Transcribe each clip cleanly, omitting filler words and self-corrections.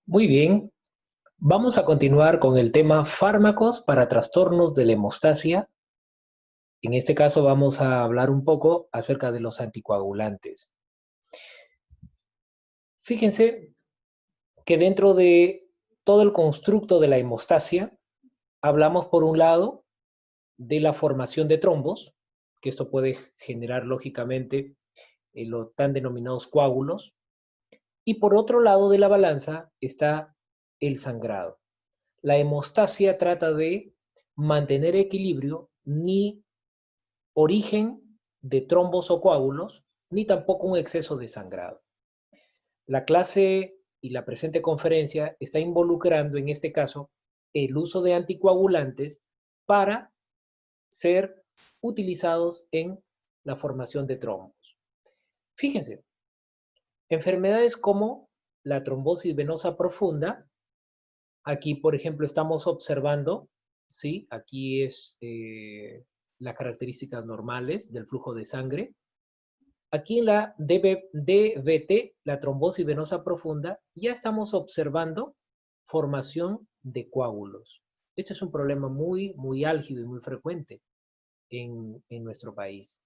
Muy bien, vamos a continuar con el tema fármacos para trastornos de la hemostasia. En este caso vamos a hablar un poco acerca de los anticoagulantes. Fíjense que dentro de todo el constructo de la hemostasia, hablamos por un lado de la formación de trombos, que esto puede generar lógicamente los tan denominados coágulos, y por otro lado de la balanza está el sangrado. La hemostasia trata de mantener equilibrio, ni origen de trombos o coágulos, ni tampoco un exceso de sangrado. La clase y la presente conferencia está involucrando en este caso el uso de anticoagulantes para ser utilizados en la formación de trombos. Fíjense, enfermedades como la trombosis venosa profunda. Aquí, por ejemplo, estamos observando, ¿sí? Aquí es las características normales del flujo de sangre. Aquí en la DVT, la trombosis venosa profunda, ya estamos observando formación de coágulos. Este es un problema muy álgido y muy frecuente en nuestro país.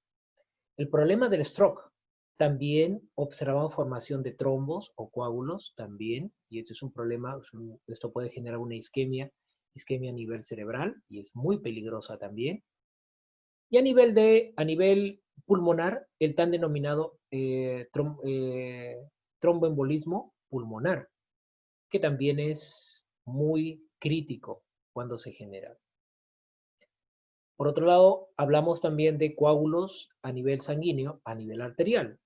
El problema del stroke, también observamos formación de trombos o coágulos también, y esto es un problema, esto puede generar una isquemia a nivel cerebral, y es muy peligrosa también. Y a nivel pulmonar, el tan denominado tromboembolismo pulmonar, que también es muy crítico cuando se genera. Por otro lado, hablamos también de coágulos a nivel sanguíneo, a nivel arterial,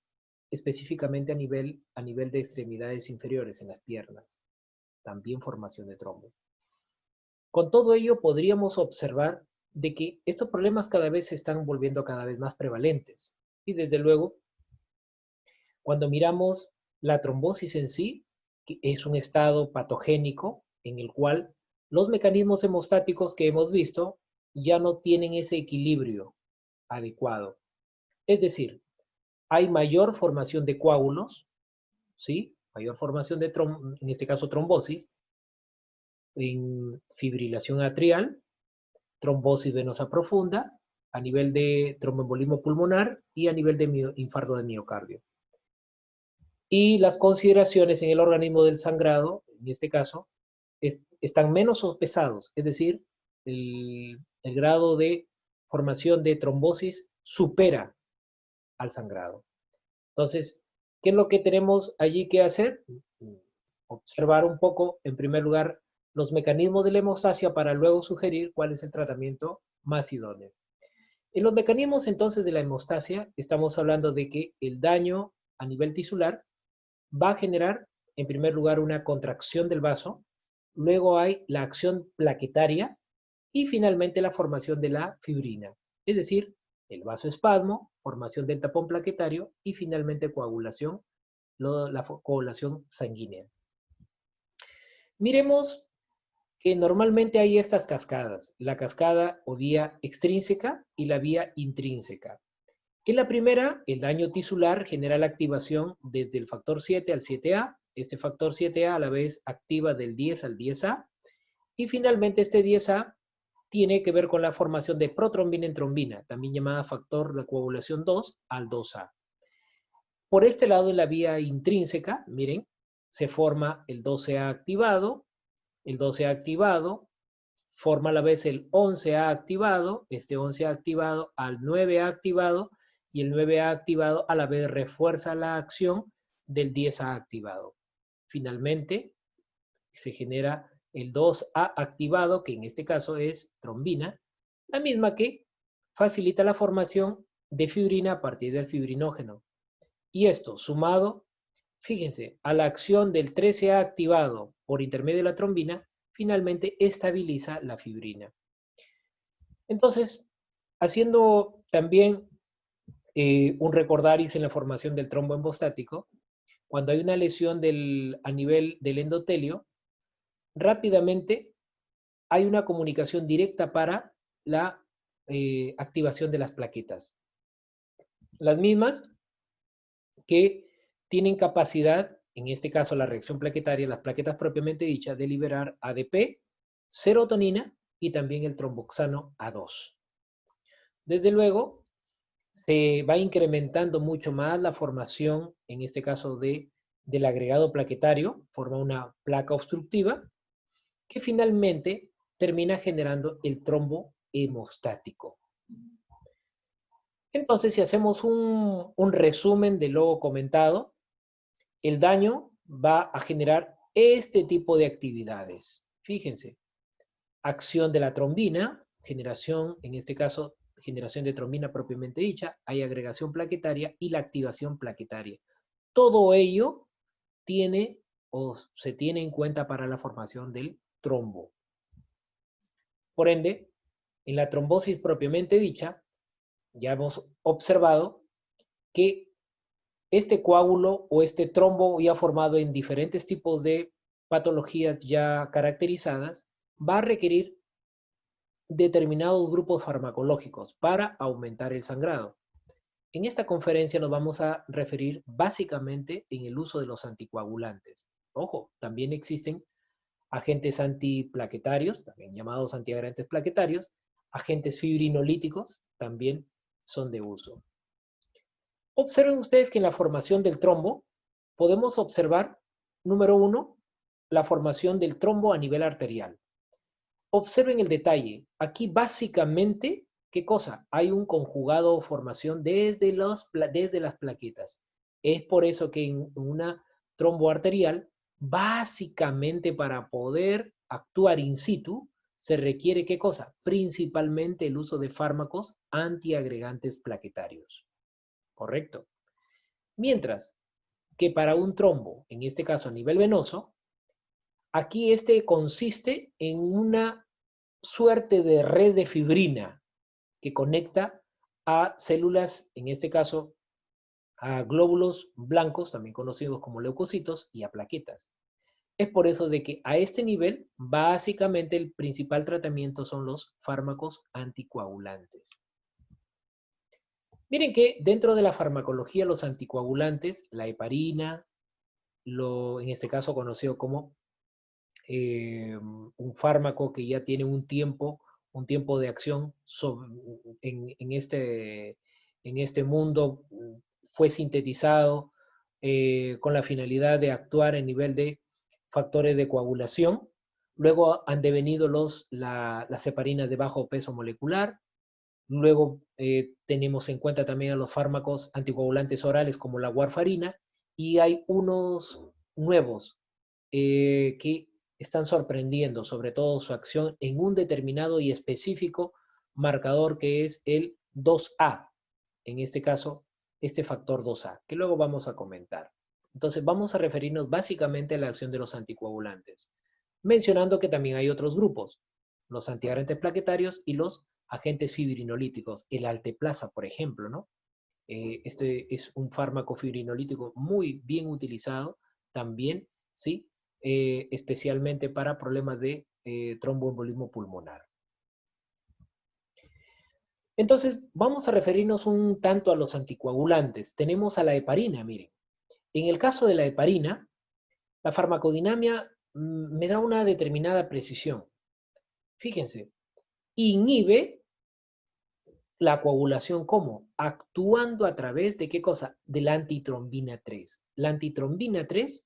específicamente a nivel de extremidades inferiores en las piernas, también formación de trombo. Con todo ello podríamos observar de que estos problemas cada vez se están volviendo cada vez más prevalentes. Y desde luego, cuando miramos la trombosis en sí, que es un estado patogénico en el cual los mecanismos hemostáticos que hemos visto ya no tienen ese equilibrio adecuado. Es decir, hay mayor formación de coágulos, ¿sí? Mayor formación de, en este caso, trombosis, en fibrilación atrial, trombosis venosa profunda, a nivel de tromboembolismo pulmonar y a nivel de infarto de miocardio. Y las consideraciones en el organismo del sangrado, en este caso, están menos sospechados, es decir, el grado de formación de trombosis supera al sangrado. Entonces, ¿qué es lo que tenemos allí que hacer? Observar un poco, en primer lugar, los mecanismos de la hemostasia para luego sugerir cuál es el tratamiento más idóneo. En los mecanismos entonces de la hemostasia, estamos hablando de que el daño a nivel tisular va a generar, en primer lugar, una contracción del vaso, luego hay la acción plaquetaria y finalmente la formación de la fibrina, es decir, el vasoespasmo, formación del tapón plaquetario y finalmente coagulación, la coagulación sanguínea. Miremos que normalmente hay estas cascadas, la cascada o vía extrínseca y la vía intrínseca. En la primera, el daño tisular genera la activación desde el factor 7 al 7A. Este factor 7A a la vez activa del 10 al 10A. Y finalmente este 10A tiene que ver con la formación de protrombina en trombina, también llamada factor de coagulación 2 al 2A. Por este lado, en la vía intrínseca, miren, se forma el 12A activado, el 12A activado, forma a la vez el 11A activado, este 11A activado al 9A activado, y el 9A activado a la vez refuerza la acción del 10A activado. Finalmente, se genera el 2A activado, que en este caso es trombina, la misma que facilita la formación de fibrina a partir del fibrinógeno. Y esto sumado, fíjense, a la acción del 13A activado por intermedio de la trombina, finalmente estabiliza la fibrina. Entonces, haciendo también un recordaris en la formación del trombo embostático, cuando hay una lesión a nivel del endotelio, rápidamente hay una comunicación directa para la activación de las plaquetas. Las mismas que tienen capacidad en este caso la reacción plaquetaria, las plaquetas propiamente dichas, de liberar ADP, serotonina y también el tromboxano A2. Desde luego, se va incrementando mucho más la formación, en este caso del agregado plaquetario, forma una placa obstructiva, que finalmente termina generando el trombo hemostático. Entonces, si hacemos un resumen de lo comentado, el daño va a generar este tipo de actividades. Fíjense, acción de la trombina, generación, en este caso, generación de trombina propiamente dicha, hay agregación plaquetaria y la activación plaquetaria. Todo ello tiene o se tiene en cuenta para la formación del trombo. Por ende, en la trombosis propiamente dicha, ya hemos observado que este coágulo o este trombo ya formado en diferentes tipos de patologías ya caracterizadas va a requerir determinados grupos farmacológicos para aumentar el sangrado. En esta conferencia nos vamos a referir básicamente en el uso de los anticoagulantes. Ojo, también existen agentes antiplaquetarios, también llamados antiagregantes plaquetarios, agentes fibrinolíticos, también son de uso. Observen ustedes que en la formación del trombo podemos observar, número 1, la formación del trombo a nivel arterial. Observen el detalle. Aquí básicamente, ¿qué cosa? Hay un conjugado o formación desde las plaquetas. Es por eso que en una trombo arterial, básicamente para poder actuar in situ, se requiere ¿qué cosa? Principalmente el uso de fármacos antiagregantes plaquetarios. ¿Correcto? Mientras que para un trombo, en este caso a nivel venoso, aquí este consiste en una suerte de red de fibrina que conecta a células, en este caso a glóbulos blancos, también conocidos como leucocitos, y a plaquetas. Es por eso de que a este nivel, básicamente el principal tratamiento son los fármacos anticoagulantes. Miren que dentro de la farmacología, los anticoagulantes, la heparina, en este caso conocido como un fármaco que ya tiene un tiempo de acción en este mundo, fue sintetizado con la finalidad de actuar en nivel de factores de coagulación. Luego han devenido las heparinas de bajo peso molecular. Luego tenemos en cuenta también a los fármacos anticoagulantes orales como la warfarina, y hay unos nuevos que están sorprendiendo, sobre todo su acción en un determinado y específico marcador que es el 2A. En este caso, este factor 2A, que luego vamos a comentar. Entonces vamos a referirnos básicamente a la acción de los anticoagulantes, mencionando que también hay otros grupos, los antiagregantes plaquetarios y los agentes fibrinolíticos, el alteplasa, por ejemplo, ¿no? Este es un fármaco fibrinolítico muy bien utilizado también, ¿sí? Especialmente para problemas de tromboembolismo pulmonar. Entonces, vamos a referirnos un tanto a los anticoagulantes. Tenemos a la heparina, miren. En el caso de la heparina, la farmacodinámica me da una determinada precisión. Fíjense, inhibe la coagulación, ¿cómo? Actuando a través de ¿qué cosa? De la antitrombina 3. La antitrombina 3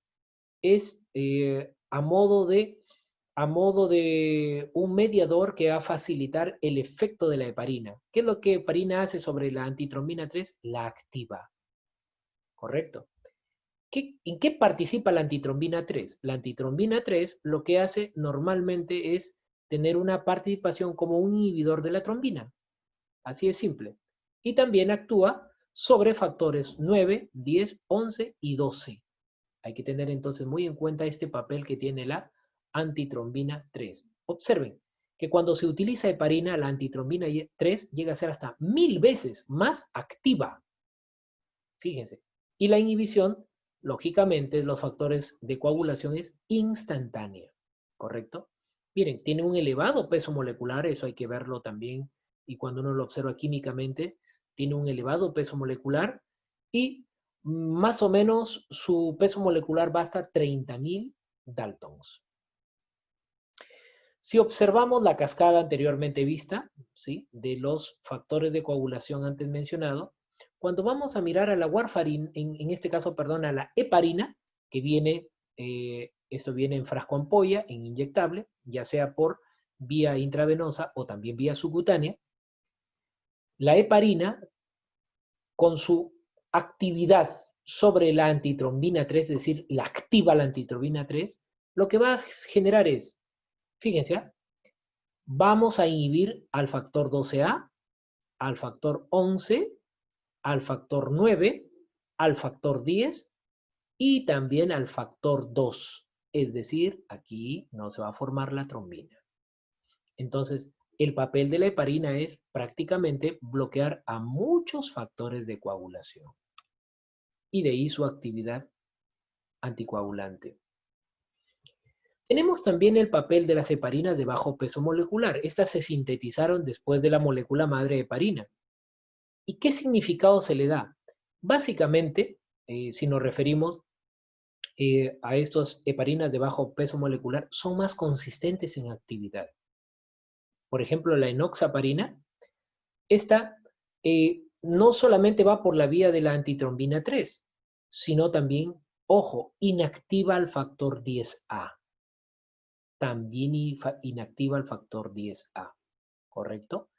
es a modo de un mediador que va a facilitar el efecto de la heparina. ¿Qué es lo que heparina hace sobre la antitrombina 3? La activa. ¿Correcto? ¿En qué participa la antitrombina 3? La antitrombina 3 lo que hace normalmente es tener una participación como un inhibidor de la trombina. Así es simple. Y también actúa sobre factores 9, 10, 11 y 12. Hay que tener entonces muy en cuenta este papel que tiene la antitrombina 3. Observen que cuando se utiliza heparina, la antitrombina 3 llega a ser hasta 1000 veces más activa. Fíjense. Y la inhibición, lógicamente, de los factores de coagulación es instantánea. ¿Correcto? Miren, tiene un elevado peso molecular, eso hay que verlo también. Y cuando uno lo observa químicamente, tiene un elevado peso molecular y más o menos su peso molecular va hasta 30.000 daltons. Si observamos la cascada anteriormente vista, ¿sí?, de los factores de coagulación antes mencionado, cuando vamos a mirar a la warfarina, en este caso, perdón, a la heparina, que viene, esto viene en frasco ampolla, en inyectable, ya sea por vía intravenosa o también vía subcutánea, la heparina, con su actividad sobre la antitrombina 3, es decir, la activa la antitrombina 3, lo que va a generar es, fíjense, vamos a inhibir al factor 12A, al factor 11, al factor 9, al factor 10 y también al factor 2. Es decir, aquí no se va a formar la trombina. Entonces, el papel de la heparina es prácticamente bloquear a muchos factores de coagulación. Y de ahí su actividad anticoagulante. Tenemos también el papel de las heparinas de bajo peso molecular. Estas se sintetizaron después de la molécula madre heparina. ¿Y qué significado se le da? Básicamente, si nos referimos a estas heparinas de bajo peso molecular, son más consistentes en actividad. Por ejemplo, la enoxaparina, esta no solamente va por la vía de la antitrombina 3, sino también, ojo, inactiva al factor 10A. También inactiva el factor 10A, ¿correcto?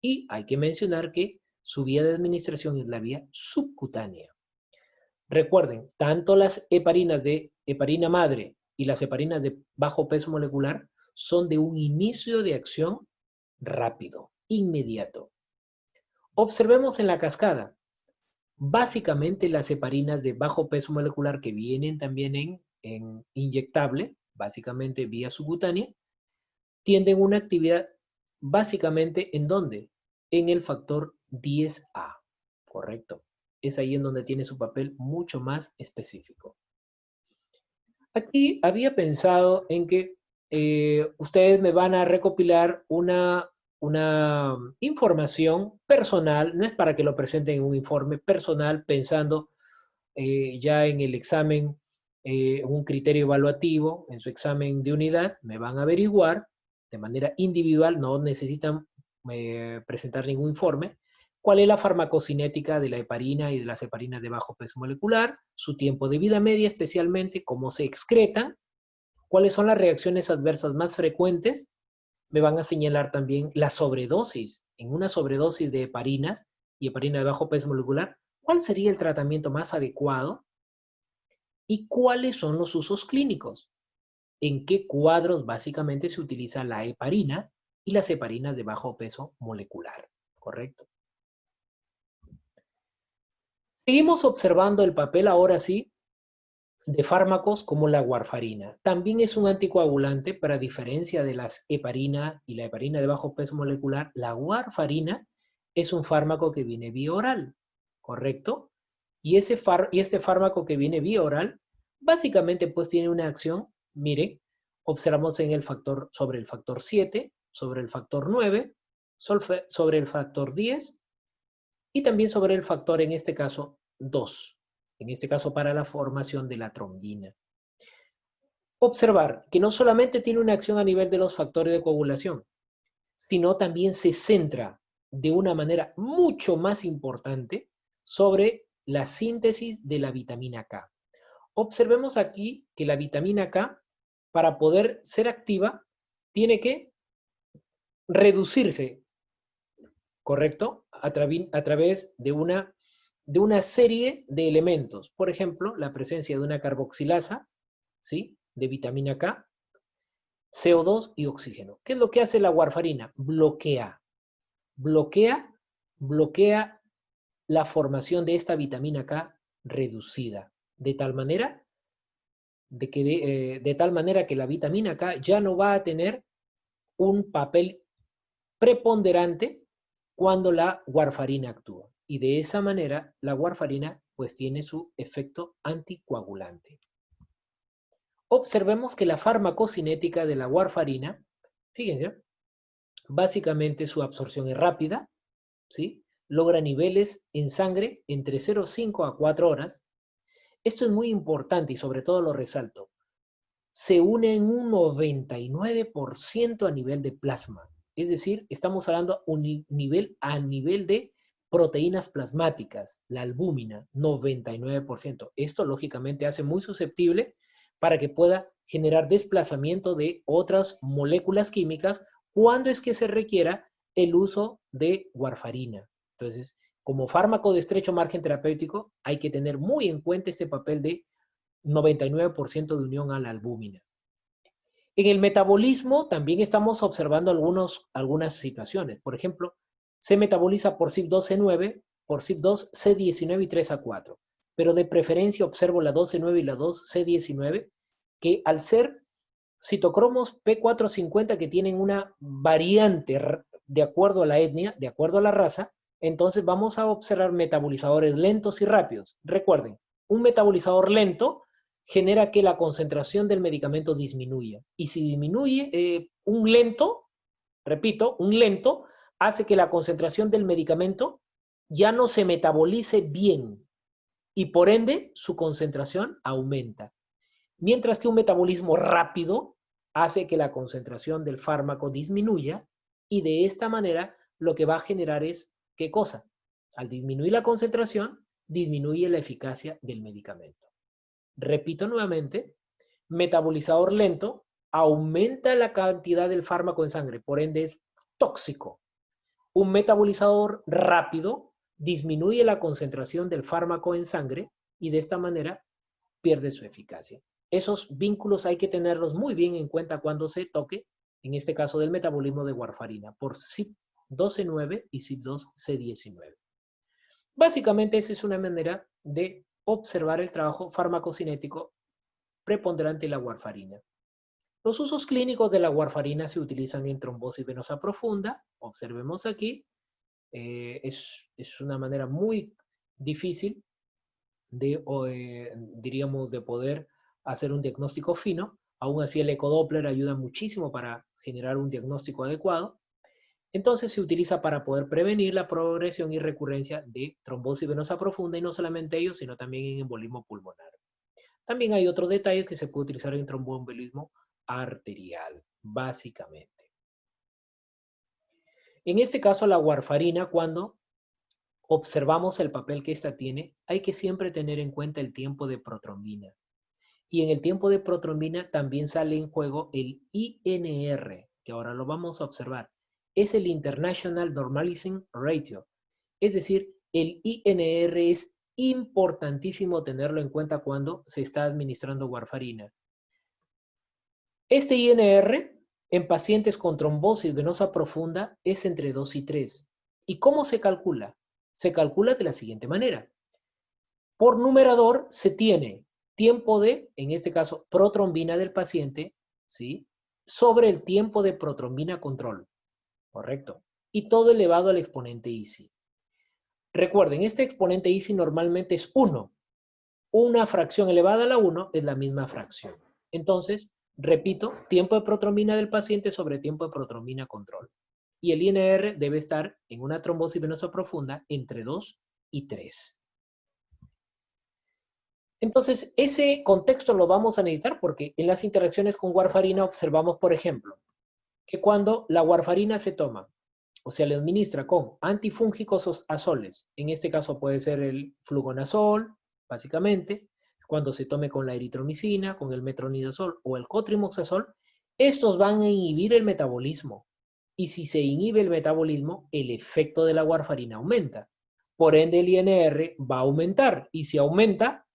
Y hay que mencionar que su vía de administración es la vía subcutánea. Recuerden, tanto las heparinas de heparina madre y las heparinas de bajo peso molecular son de un inicio de acción rápido, inmediato. Observemos en la cascada. Básicamente las heparinas de bajo peso molecular que vienen también en inyectable, básicamente vía subcutánea, tienden una actividad básicamente ¿en dónde? En el factor 10A, ¿correcto? Es ahí en donde tiene su papel mucho más específico. Aquí había pensado en que ustedes me van a recopilar una información personal, no es para que lo presenten en un informe personal pensando ya en el examen, un criterio evaluativo, en su examen de unidad, me van a averiguar de manera individual, no necesitan presentar ningún informe, cuál es la farmacocinética de la heparina y de las heparinas de bajo peso molecular, su tiempo de vida media especialmente, cómo se excretan, cuáles son las reacciones adversas más frecuentes. Me van a señalar también la sobredosis. En una sobredosis de heparinas y heparina de bajo peso molecular, ¿cuál sería el tratamiento más adecuado? ¿Y cuáles son los usos clínicos? ¿En qué cuadros básicamente se utiliza la heparina y las heparinas de bajo peso molecular? ¿Correcto? Seguimos observando el papel ahora sí de fármacos como la warfarina. También es un anticoagulante, pero a diferencia de las heparina y la heparina de bajo peso molecular, la warfarina es un fármaco que viene vía oral, ¿correcto? Y este fármaco que viene vía oral, básicamente pues tiene una acción, mire, observamos en el factor, sobre el factor 7, sobre el factor 9, sobre el factor 10 y también sobre el factor, en este caso, 2. En este caso para la formación de la trombina. Observar que no solamente tiene una acción a nivel de los factores de coagulación, sino también se centra de una manera mucho más importante sobre la síntesis de la vitamina K. Observemos aquí que la vitamina K, para poder ser activa, tiene que reducirse, ¿correcto? A través de una serie de elementos. Por ejemplo, la presencia de una carboxilasa, ¿sí?, de vitamina K, CO2 y oxígeno. ¿Qué es lo que hace la warfarina? Bloquea la formación de esta vitamina K reducida, de tal manera que la vitamina K ya no va a tener un papel preponderante cuando la warfarina actúa. Y de esa manera la warfarina pues tiene su efecto anticoagulante. Observemos que la farmacocinética de la warfarina, fíjense, básicamente su absorción es rápida, ¿sí? Logra niveles en sangre entre 0,5 a 4 horas, Esto es muy importante y sobre todo lo resalto. Se une en un 99% a nivel de plasma. Es decir, estamos hablando a nivel de proteínas plasmáticas, la albúmina, 99%. Esto lógicamente hace muy susceptible para que pueda generar desplazamiento de otras moléculas químicas cuando es que se requiera el uso de warfarina. Entonces, como fármaco de estrecho margen terapéutico, hay que tener muy en cuenta este papel de 99% de unión a la albúmina. En el metabolismo también estamos observando algunas situaciones. Por ejemplo, se metaboliza por CYP2C9, por CYP2C19 y 3A4. Pero de preferencia observo la 2C9 y la 2C19, que al ser citocromos P450 que tienen una variante de acuerdo a la etnia, de acuerdo a la raza, entonces vamos a observar metabolizadores lentos y rápidos. Recuerden, un metabolizador lento genera que la concentración del medicamento disminuya. Y si disminuye un lento, repito, un lento hace que la concentración del medicamento ya no se metabolice bien y por ende su concentración aumenta. Mientras que un metabolismo rápido hace que la concentración del fármaco disminuya y de esta manera lo que va a generar es, ¿qué cosa? Al disminuir la concentración, disminuye la eficacia del medicamento. Repito nuevamente, metabolizador lento aumenta la cantidad del fármaco en sangre, por ende es tóxico. Un metabolizador rápido disminuye la concentración del fármaco en sangre y de esta manera pierde su eficacia. Esos vínculos hay que tenerlos muy bien en cuenta cuando se toque, en este caso del metabolismo de warfarina, por CYP2C9 y CYP2C19. Básicamente esa es una manera de observar el trabajo farmacocinético preponderante de la warfarina. Los usos clínicos de la warfarina se utilizan en trombosis venosa profunda. Observemos aquí. Es una manera muy difícil diríamos, de poder hacer un diagnóstico fino. Aún así, el ecodoppler ayuda muchísimo para generar un diagnóstico adecuado. Entonces, se utiliza para poder prevenir la progresión y recurrencia de trombosis venosa profunda y no solamente ello, sino también en embolismo pulmonar. También hay otros detalles que se puede utilizar en tromboembolismo arterial, básicamente. En este caso, la warfarina, cuando observamos el papel que ésta tiene, hay que siempre tener en cuenta el tiempo de protrombina. Y en el tiempo de protrombina también sale en juego el INR, que ahora lo vamos a observar. Es el International Normalizing Ratio. Es decir, el INR es importantísimo tenerlo en cuenta cuando se está administrando warfarina. Este INR en pacientes con trombosis venosa profunda es entre 2 y 3. ¿Y cómo se calcula? Se calcula de la siguiente manera. Por numerador se tiene tiempo de, en este caso, protrombina del paciente, ¿sí? Sobre el tiempo de protrombina control. Correcto. Y todo elevado al exponente IC. Recuerden, este exponente IC normalmente es 1. Una fracción elevada a la 1 es la misma fracción. Entonces, repito, tiempo de protrombina del paciente sobre tiempo de protrombina control. Y el INR debe estar en una trombosis venosa profunda entre 2 y 3. Entonces, ese contexto lo vamos a necesitar porque en las interacciones con warfarina observamos, por ejemplo, que cuando la warfarina se toma o se le administra con antifúngicos azoles, en este caso puede ser el fluconazol, básicamente, cuando se tome con la eritromicina, con el metronidazol o el cotrimoxazol, estos van a inhibir el metabolismo. Y si se inhibe el metabolismo, el efecto de la warfarina aumenta. Por ende, el INR va a aumentar. Y si aumenta,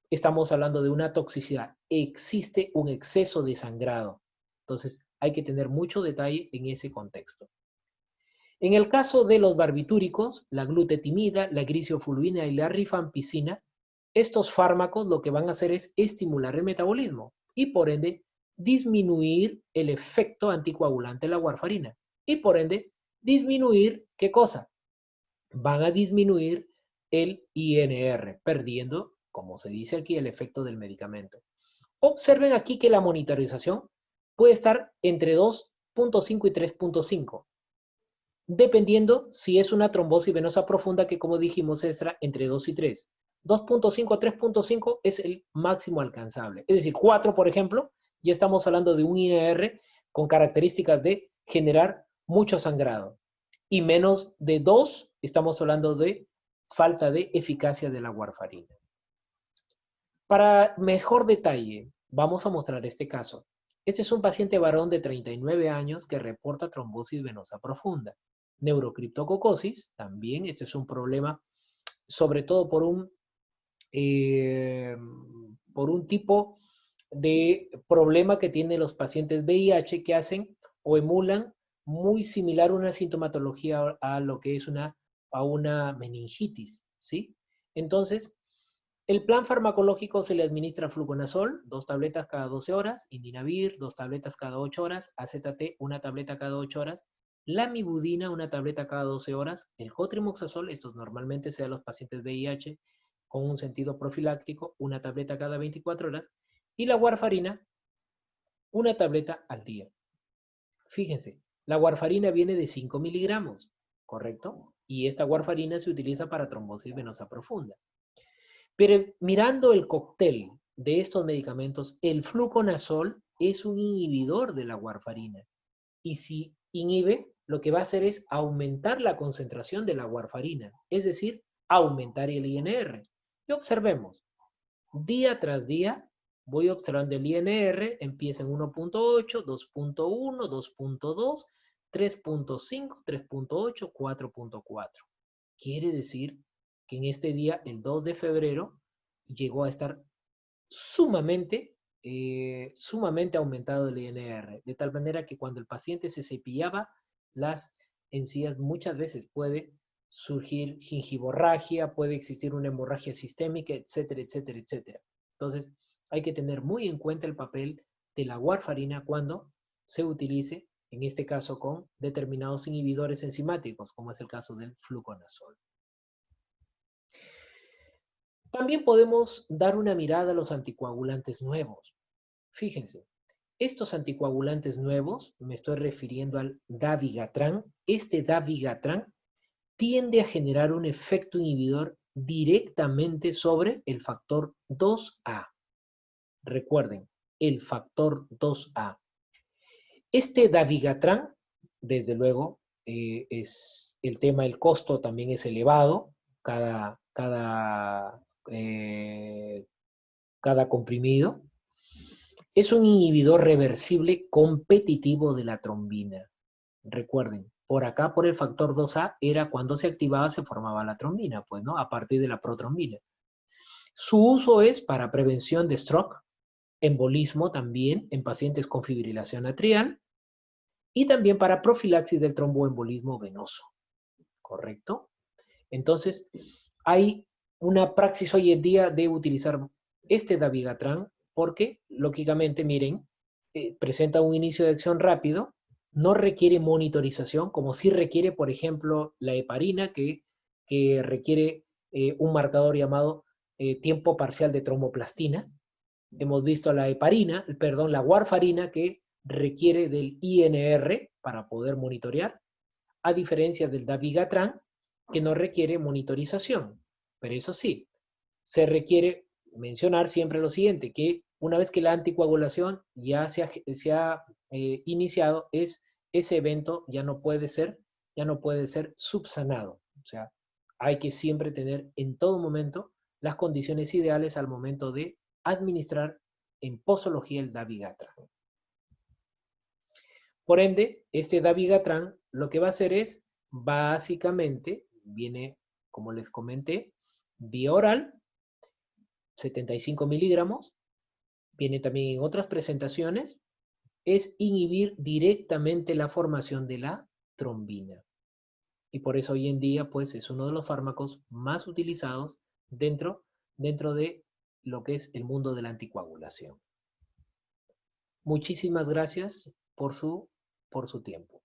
estamos hablando de una toxicidad. Existe un exceso de sangrado. Entonces, hay que tener mucho detalle en ese contexto. En el caso de los barbitúricos, la glutetimida, la grisiofulvina y la rifampicina, estos fármacos lo que van a hacer es estimular el metabolismo y por ende disminuir el efecto anticoagulante de la warfarina y por ende disminuir, ¿qué cosa? Van a disminuir el INR, perdiendo, como se dice aquí, el efecto del medicamento. Observen aquí que la monitorización puede estar entre 2.5 y 3.5, dependiendo si es una trombosis venosa profunda que, como dijimos, extra entre 2 y 3. 2.5 a 3.5 es el máximo alcanzable. Es decir, 4, por ejemplo, ya estamos hablando de un INR con características de generar mucho sangrado. Y menos de 2, estamos hablando de falta de eficacia de la warfarina. Para mejor detalle, vamos a mostrar este caso. Este es un paciente varón de 39 años que reporta trombosis venosa profunda. Neurocriptococosis, también este es un problema, sobre todo por un tipo de problema que tienen los pacientes VIH que hacen o emulan muy similar una sintomatología a lo que es a una meningitis, ¿sí? Entonces, el plan farmacológico se le administra fluconazol, 2 tabletas cada 12 horas, indinavir, 2 tabletas cada 8 horas, AZT, 1 tableta cada 8 horas, lamivudina, 1 tableta cada 12 horas, el cotrimoxazol, estos normalmente se dan a los pacientes VIH con un sentido profiláctico, 1 tableta cada 24 horas, y la warfarina, 1 tableta al día. Fíjense, la warfarina viene de 5 miligramos, ¿correcto? Y esta warfarina se utiliza para trombosis venosa profunda. Pero mirando el cóctel de estos medicamentos, el fluconazol es un inhibidor de la warfarina. Y si inhibe, lo que va a hacer es aumentar la concentración de la warfarina, es decir, aumentar el INR. Y observemos, día tras día, voy observando el INR, empieza en 1.8, 2.1, 2.2, 3.5, 3.8, 4.4. Quiere decir que en este día, el 2 de febrero, llegó a estar sumamente aumentado el INR, de tal manera que cuando el paciente se cepillaba las encías, muchas veces puede surgir gingivorragia, puede existir una hemorragia sistémica, etcétera, etcétera, etcétera. Entonces, hay que tener muy en cuenta el papel de la warfarina cuando se utilice, en este caso con determinados inhibidores enzimáticos, como es el caso del fluconazol. También podemos dar una mirada a los anticoagulantes nuevos. Fíjense, estos anticoagulantes nuevos, me estoy refiriendo al dabigatran, este dabigatran tiende a generar un efecto inhibidor directamente sobre el factor 2A. Recuerden, el factor 2A. Este dabigatran, desde luego, es el tema del costo también es elevado. Cada comprimido. Es un inhibidor reversible competitivo de la trombina. Recuerden, por acá, por el factor 2A, era cuando se activaba, se formaba la trombina, pues, ¿no? A partir de la protrombina. Su uso es para prevención de stroke, embolismo también en pacientes con fibrilación atrial y también para profilaxis del tromboembolismo venoso. ¿Correcto? Entonces, hay una praxis hoy en día de utilizar este dabigatran porque, lógicamente, miren, presenta un inicio de acción rápido, no requiere monitorización, como sí requiere, por ejemplo, la heparina, que requiere un marcador llamado tiempo parcial de tromboplastina. Hemos visto la heparina, perdón, la warfarina, que requiere del INR para poder monitorear, a diferencia del dabigatran, que no requiere monitorización. Pero eso sí, se requiere mencionar siempre lo siguiente, que una vez que la anticoagulación ya se ha iniciado, ese evento ya no puede ser subsanado. O sea, hay que siempre tener en todo momento las condiciones ideales al momento de administrar en posología el dabigatran. Por ende, este dabigatran lo que va a hacer es, básicamente, viene, como les comenté, vía oral, 75 miligramos, viene también en otras presentaciones, es inhibir directamente la formación de la trombina. Y por eso hoy en día, pues, es uno de los fármacos más utilizados dentro de lo que es el mundo de la anticoagulación. Muchísimas gracias por su tiempo.